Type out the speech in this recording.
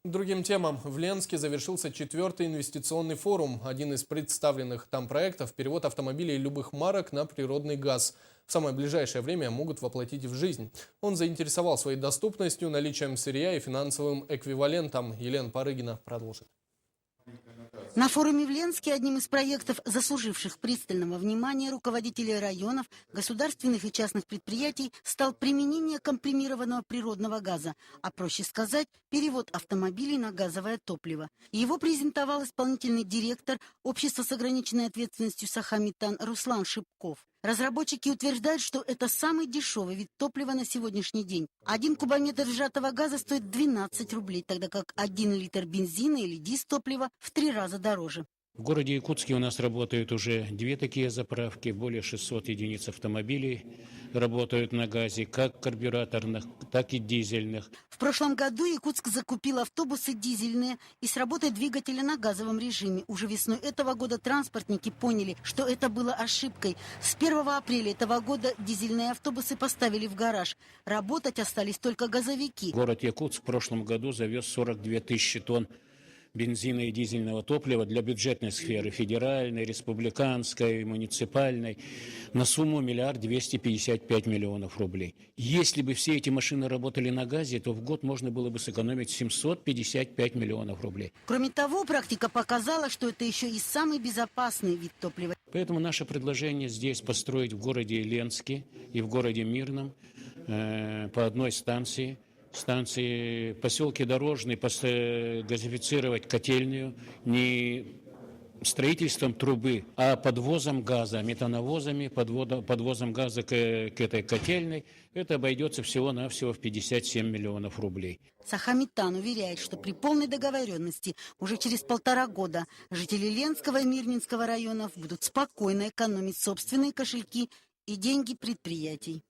Другим темам. В Ленске завершился 4-й инвестиционный форум. Один из представленных там проектов – перевод автомобилей любых марок на природный газ. В самое ближайшее время могут воплотить в жизнь. Он заинтересовал своей доступностью, наличием сырья и финансовым эквивалентом. Елена Парыгина продолжит. На форуме в Ленске одним из проектов, заслуживших пристального внимания руководителей районов, государственных и частных предприятий, стал применение компримированного природного газа, а проще сказать, перевод автомобилей на газовое топливо. Его презентовал исполнительный директор общества с ограниченной ответственностью «Сахаметан» Руслан Шипков. Разработчики утверждают, что это самый дешевый вид топлива на сегодняшний день. 1 кубометр сжатого газа стоит 12 рублей, тогда как 1 литр бензина или дистоплива в 3 раза дороже. В городе Якутске у нас работают уже 2 такие заправки, более 600 единиц автомобилей работают на газе, как карбюраторных, так и дизельных. В прошлом году Якутск закупил автобусы дизельные и с работой двигателя на газовом режиме. Уже весной этого года транспортники поняли, что это было ошибкой. С 1 апреля этого года дизельные автобусы поставили в гараж. Работать остались только газовики. Город Якутск в прошлом году завез 42 тысячи тонн бензина и дизельного топлива для бюджетной сферы, федеральной, республиканской, муниципальной, на сумму 1 255 000 000 рублей. Если бы все эти машины работали на газе, то в год можно было бы сэкономить 755 миллионов рублей. Кроме того, практика показала, что это еще и самый безопасный вид топлива. Поэтому наше предложение здесь построить в городе Ленске и в городе Мирном по одной станции, поселке Дорожный, газифицировать котельную не строительством трубы, а подвозом газа, метановозами, подвозом газа к этой котельной. Это обойдется всего-навсего в 57 миллионов рублей. Сахаметан уверяет, что при полной договоренности уже через 1,5 года жители Ленского и Мирнинского районов будут спокойно экономить собственные кошельки и деньги предприятий.